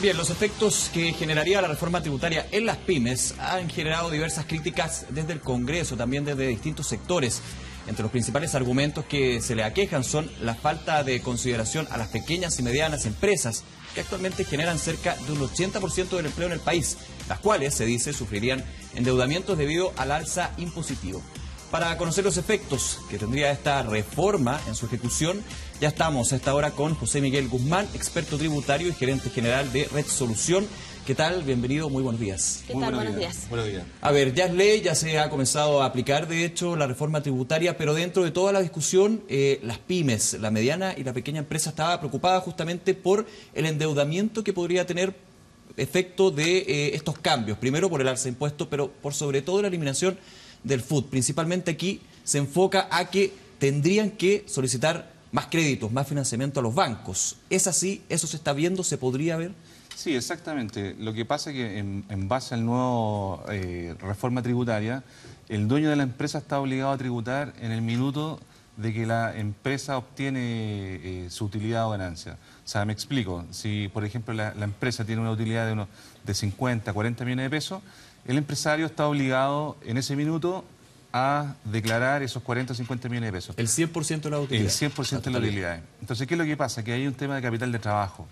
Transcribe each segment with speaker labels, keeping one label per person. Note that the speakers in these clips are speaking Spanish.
Speaker 1: Bien, los efectos que generaría la reforma tributaria en las pymes han generado diversas críticas desde el Congreso, también desde distintos sectores. Entre los principales argumentos que se le aquejan son la falta de consideración a las pequeñas y medianas empresas, que actualmente generan cerca de un 80% del empleo en el país, las cuales, se dice, sufrirían endeudamientos debido al alza impositivo. Para conocer los efectos que tendría esta reforma en su ejecución, ya estamos a esta hora con José Miguel Guzmán, experto tributario y gerente general de Red Solución. ¿Qué tal? Bienvenido, muy buenos días.
Speaker 2: ¿Qué tal? Buenos días.
Speaker 3: Buenos días.
Speaker 1: A ver, ya es ley, ya se ha comenzado a aplicar, de hecho, la reforma tributaria, pero dentro de toda la discusión, las pymes, la mediana y la pequeña empresa estaba preocupada justamente por el endeudamiento que podría tener efecto de estos cambios. Primero por el alza de impuestos, pero por sobre todo la eliminación del FUT. Principalmente aquí se enfoca a que tendrían que solicitar más créditos, más financiamiento a los bancos. ¿Es así? ¿Eso se está viendo? ¿Se podría ver?
Speaker 3: Sí, exactamente. Lo que pasa es que en base al nuevo reforma tributaria, el dueño de la empresa está obligado a tributar en el minuto de que la empresa obtiene su utilidad o ganancia. O sea, me explico. Si, por ejemplo, la empresa tiene una utilidad de 50, 40 millones de pesos, el empresario está obligado en ese minuto a declarar esos 40 o 50 millones de pesos.
Speaker 1: El 100% de la utilidad.
Speaker 3: El 100% de la utilidad. Entonces, ¿qué es lo que pasa? Que hay un tema de capital de trabajo.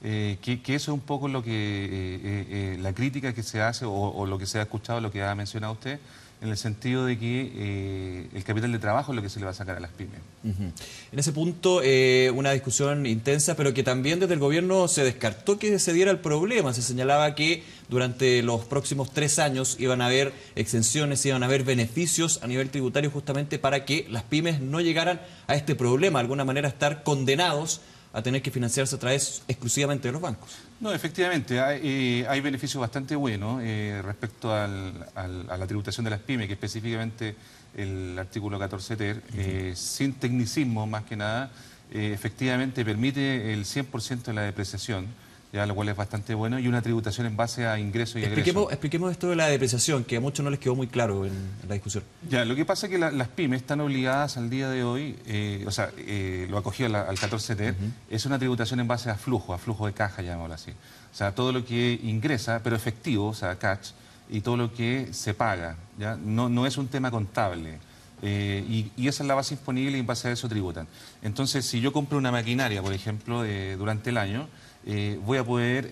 Speaker 3: Que eso es un poco lo que la crítica que se hace o lo que se ha escuchado, lo que ha mencionado usted, en el sentido de que el capital de trabajo es lo que se le va a sacar a las pymes.
Speaker 1: En ese punto, una discusión intensa, pero que también desde el gobierno se descartó que se diera el problema. Se señalaba que durante los próximos 3 años iban a haber exenciones, iban a haber beneficios a nivel tributario justamente para que las pymes no llegaran a este problema, de alguna manera estar condenados a tener que financiarse a través exclusivamente de los bancos.
Speaker 3: No, efectivamente, hay beneficios bastante buenos respecto a la tributación de las pymes, que específicamente el artículo 14 ter, sin tecnicismo más que nada, efectivamente permite el 100% de la depreciación, ya, lo cual es bastante bueno, y una tributación en base a ingresos y egresos.
Speaker 1: Expliquemos esto de la depreciación, que a muchos no les quedó muy claro en la discusión.
Speaker 3: Ya, lo que pasa es que las pymes están obligadas al día de hoy, lo acogido al 14 ter, es una tributación en base a flujo de caja, llamémoslo así. O sea, todo lo que ingresa, pero efectivo, o sea, cash, y todo lo que se paga, ¿ya? No es un tema contable. Y esa es la base disponible y en base a eso tributan. Entonces, si yo compro una maquinaria, por ejemplo, durante el año, voy a poder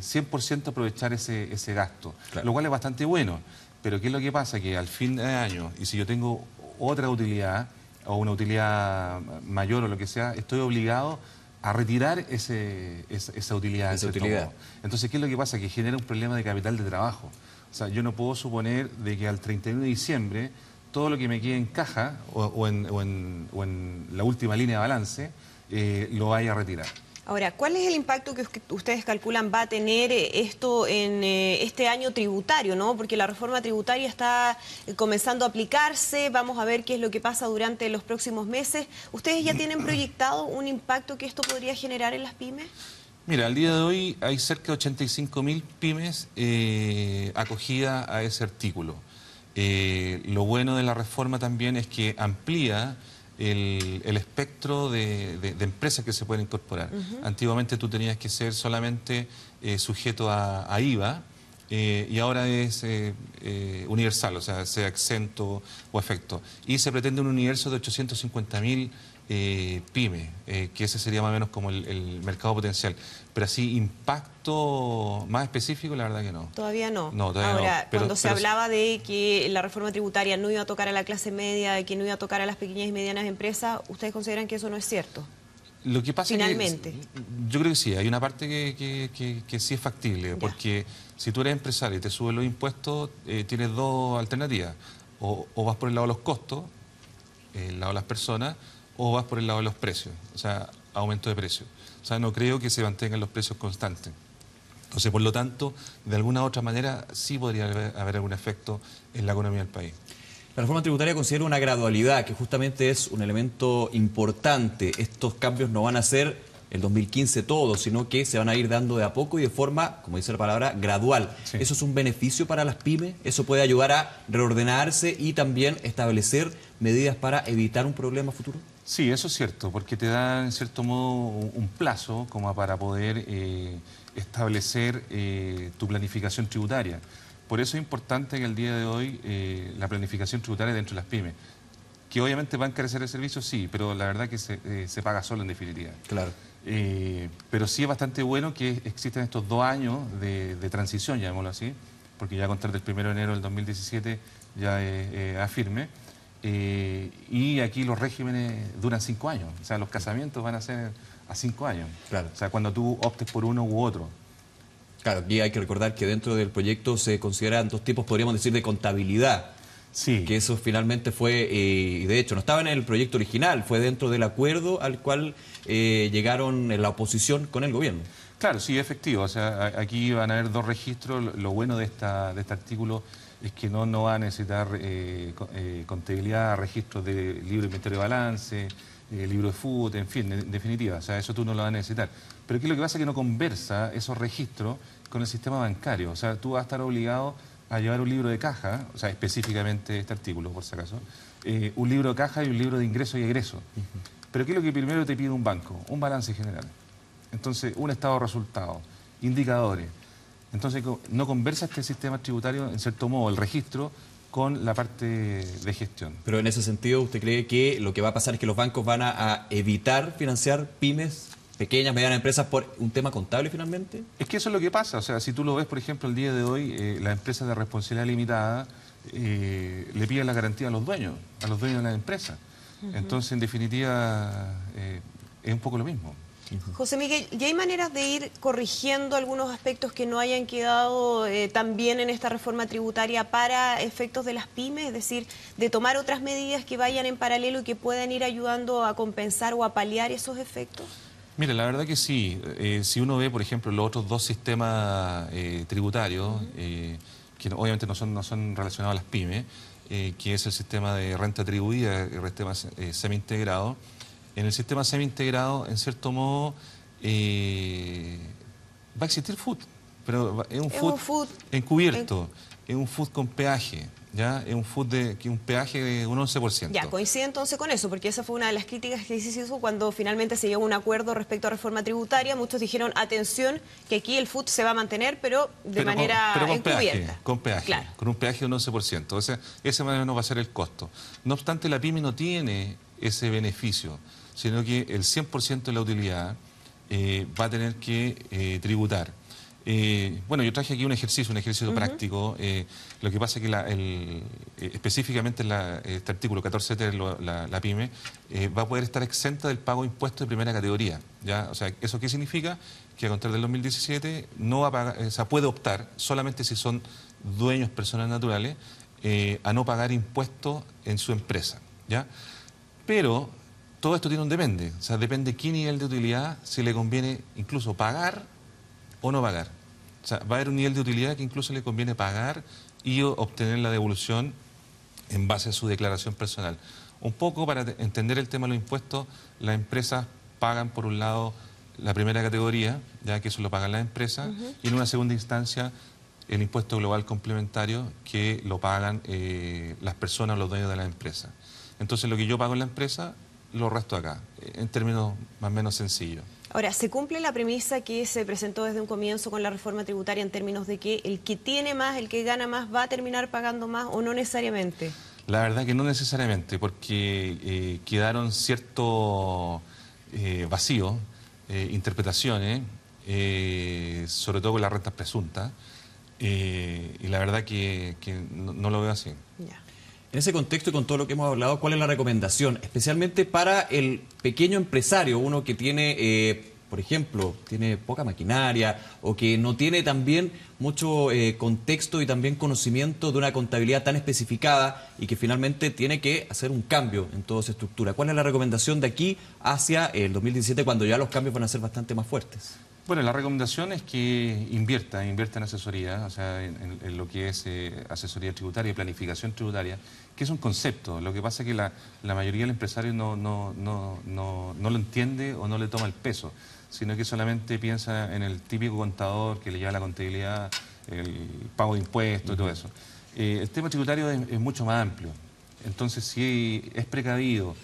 Speaker 3: 100% aprovechar ese gasto, claro, lo cual es bastante bueno. Pero ¿qué es lo que pasa? Que al fin de año, y si yo tengo otra utilidad, o una utilidad mayor o lo que sea, estoy obligado a retirar esa utilidad. Entonces, ¿qué es lo que pasa? Que genera un problema de capital de trabajo. O sea, yo no puedo suponer de que al 31 de diciembre todo lo que me quede en caja o en la última línea de balance lo vaya a retirar.
Speaker 2: Ahora, ¿cuál es el impacto que ustedes calculan va a tener esto en este año tributario, ¿no? Porque la reforma tributaria está comenzando a aplicarse, vamos a ver qué es lo que pasa durante los próximos meses. ¿Ustedes ya tienen proyectado un impacto que esto podría generar en las pymes?
Speaker 3: Mira, al día de hoy hay cerca de 85.000 pymes acogidas a ese artículo. Lo bueno de la reforma también es que amplía el espectro de empresas que se pueden incorporar. Antiguamente tú tenías que ser solamente sujeto a IVA y ahora es universal, o sea exento o efecto. Y se pretende un universo de 850.000 pymes, que ese sería más o menos como el mercado potencial. Pero así, impacto más específico, la verdad que no.
Speaker 2: Todavía no.
Speaker 3: No, todavía
Speaker 2: Ahora,
Speaker 3: no.
Speaker 2: Cuando se hablaba de que la reforma tributaria no iba a tocar a la clase media, de que no iba a tocar a las pequeñas y medianas empresas, ¿ustedes consideran que eso no es cierto?
Speaker 3: Lo que pasa
Speaker 2: finalmente.
Speaker 3: Es que, yo creo que sí, hay una parte que sí es factible, ya, porque si tú eres empresario y te suben los impuestos, tienes dos alternativas. O vas por el lado de los costos, el lado de las personas, o vas por el lado de los precios, o sea, aumento de precios. O sea, no creo que se mantengan los precios constantes. Entonces, por lo tanto, de alguna u otra manera, sí podría haber algún efecto en la economía del país.
Speaker 1: La reforma tributaria considera una gradualidad, que justamente es un elemento importante. Estos cambios no van a ser el 2015 todo, sino que se van a ir dando de a poco y de forma, como dice la palabra, gradual. Sí. ¿Eso es un beneficio para las pymes? ¿Eso puede ayudar a reordenarse y también establecer medidas para evitar un problema futuro?
Speaker 3: Sí, eso es cierto, porque te da en cierto modo un plazo como para poder establecer tu planificación tributaria. Por eso es importante que el día de hoy la planificación tributaria dentro de las pymes, que obviamente va a encarecer el servicio, sí, pero la verdad que se paga solo en definitiva.
Speaker 1: Claro.
Speaker 3: Pero sí es bastante bueno que existen estos 2 años de transición, llamémoslo así, porque ya a contar del 1 de enero del 2017 ya es firme. Y aquí los regímenes duran 5 años, o sea, los casamientos van a ser a 5 años.
Speaker 1: Claro.
Speaker 3: O sea, cuando tú optes por uno u otro.
Speaker 1: Claro, aquí hay que recordar que dentro del proyecto se consideran 2 tipos, podríamos decir, de contabilidad.
Speaker 3: Sí.
Speaker 1: Que eso finalmente fue, y de hecho no estaba en el proyecto original, fue dentro del acuerdo al cual llegaron en la oposición con el gobierno.
Speaker 3: Claro, sí, efectivo. O sea, aquí van a haber 2 registros. Lo bueno de este artículo es que no va a necesitar contabilidad, registros de libro de inventario de balance, libro de FUT, en fin, en definitiva. O sea, eso tú no lo vas a necesitar. Pero aquí lo que pasa es que no conversa esos registros con el sistema bancario. O sea, tú vas a estar obligado a llevar un libro de caja, o sea, específicamente este artículo, por si acaso, un libro de caja y un libro de ingreso y egreso. Pero aquí lo que primero te pide un banco, un balance general. Entonces, un estado de resultados, indicadores. Entonces, no conversa este sistema tributario, en cierto modo, el registro, con la parte de gestión.
Speaker 1: Pero en ese sentido, ¿usted cree que lo que va a pasar es que los bancos van a evitar financiar pymes, pequeñas, medianas empresas, por un tema contable finalmente?
Speaker 3: Es que eso es lo que pasa. O sea, si tú lo ves, por ejemplo, el día de hoy, las empresas de responsabilidad limitada le piden la garantía a los dueños de la empresa. Entonces, en definitiva, es un poco lo mismo.
Speaker 2: José Miguel, ¿y hay maneras de ir corrigiendo algunos aspectos que no hayan quedado tan bien en esta reforma tributaria para efectos de las pymes? Es decir, de tomar otras medidas que vayan en paralelo y que puedan ir ayudando a compensar o a paliar esos efectos.
Speaker 3: Mire, la verdad que sí. Si uno ve, por ejemplo, los otros 2 sistemas tributarios, que obviamente no son relacionados a las pymes, que es el sistema de renta atribuida y el sistema semi-integrado. En el sistema semi-integrado, en cierto modo, va a existir FUT, pero es un FUT encubierto, es un FUT con peaje, ¿ya? Es un FUT que un peaje de un 11%.
Speaker 2: Ya, coincide entonces con eso, porque esa fue una de las críticas que se hizo cuando finalmente se llegó a un acuerdo respecto a reforma tributaria. Muchos dijeron, atención, que aquí el FUT se va a mantener, pero de manera encubierta.
Speaker 3: Con peaje,
Speaker 2: claro. Con
Speaker 3: un peaje de un 11%. O sea, ese más o menos va a ser el costo. No obstante, la pyme no tiene ese beneficio, sino que el 100% de la utilidad va a tener que tributar. Bueno, yo traje aquí un ejercicio práctico. Lo que pasa es que específicamente este artículo 14.3, la pyme, va a poder estar exenta del pago de impuestos de primera categoría, ¿ya? O sea, ¿eso qué significa? Que a contar del 2017 no va a pagar, o sea, puede optar, solamente si son dueños personas naturales, a no pagar impuestos en su empresa, ¿ya? Pero todo esto tiene un depende, o sea, depende qué nivel de utilidad, si le conviene incluso pagar o no pagar. O sea, va a haber un nivel de utilidad que incluso le conviene pagar y obtener la devolución en base a su declaración personal. Un poco para entender el tema de los impuestos, las empresas pagan por un lado la primera categoría, ya que eso lo pagan las empresas, y en una segunda instancia el impuesto global complementario que lo pagan las personas, los dueños de la empresa. Entonces lo que yo pago en la empresa lo resto acá, en términos más o menos sencillos.
Speaker 2: Ahora, ¿se cumple la premisa que se presentó desde un comienzo con la reforma tributaria en términos de que el que tiene más, el que gana más, va a terminar pagando más o no necesariamente?
Speaker 3: La verdad que no necesariamente, porque quedaron ciertos vacíos, interpretaciones, sobre todo con las rentas presuntas, y la verdad que no lo veo así.
Speaker 2: Ya.
Speaker 1: En ese contexto y con todo lo que hemos hablado, ¿cuál es la recomendación? Especialmente para el pequeño empresario, uno que tiene, por ejemplo, tiene poca maquinaria o que no tiene también mucho contexto y también conocimiento de una contabilidad tan especificada y que finalmente tiene que hacer un cambio en toda esa estructura. ¿Cuál es la recomendación de aquí hacia el 2017 cuando ya los cambios van a ser bastante más fuertes?
Speaker 3: Bueno, la recomendación es que invierta en asesoría, o sea, en lo que es asesoría tributaria y planificación tributaria, que es un concepto. Lo que pasa es que la mayoría del empresario no lo entiende o no le toma el peso, sino que solamente piensa en el típico contador que le lleva la contabilidad, el pago de impuestos y todo eso. El tema tributario es mucho más amplio. Entonces, si es precavido,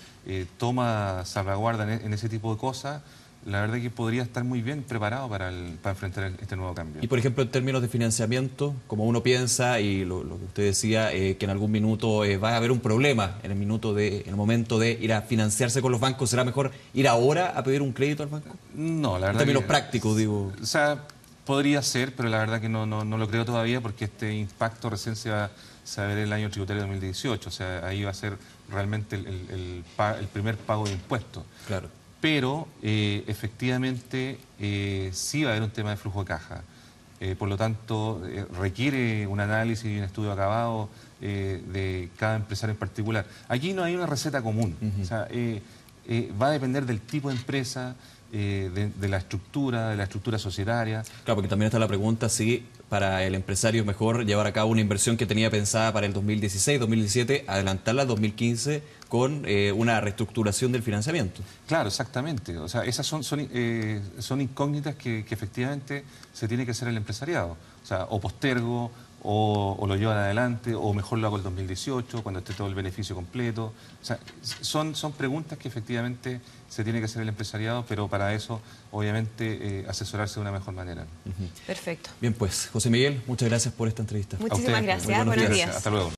Speaker 3: toma salvaguarda en ese tipo de cosas, la verdad que podría estar muy bien preparado para enfrentar este nuevo cambio.
Speaker 1: Y por ejemplo, en términos de financiamiento, como uno piensa, y lo que usted decía, que en algún minuto va a haber un problema en el momento de ir a financiarse con los bancos, ¿será mejor ir ahora a pedir un crédito al banco?
Speaker 3: No, la verdad.
Speaker 1: En términos prácticos, digo.
Speaker 3: O sea, podría ser, pero la verdad que no lo creo todavía, porque este impacto recién se va a ver el año tributario 2018. O sea, ahí va a ser realmente el primer pago de impuestos.
Speaker 1: Claro.
Speaker 3: Pero efectivamente sí va a haber un tema de flujo de caja. Por lo tanto, requiere un análisis y un estudio acabado de cada empresario en particular. Aquí no hay una receta común. O sea, va a depender del tipo de empresa, de la estructura societaria.
Speaker 1: Claro, porque también está la pregunta si para el empresario es mejor llevar a cabo una inversión que tenía pensada para el 2016, 2017, adelantarla al 2015 con una reestructuración del financiamiento.
Speaker 3: Claro, exactamente. O sea, esas son incógnitas que efectivamente se tiene que hacer el empresariado. O sea, o postergo, o lo llevan adelante, o mejor lo hago el 2018, cuando esté todo el beneficio completo. O sea, son preguntas que efectivamente se tiene que hacer el empresariado, pero para eso, obviamente, asesorarse de una mejor manera.
Speaker 2: Perfecto.
Speaker 1: Bien, pues, José Miguel, muchas gracias por esta entrevista.
Speaker 2: Muchísimas gracias.
Speaker 1: Buenos
Speaker 2: días.
Speaker 3: Hasta luego.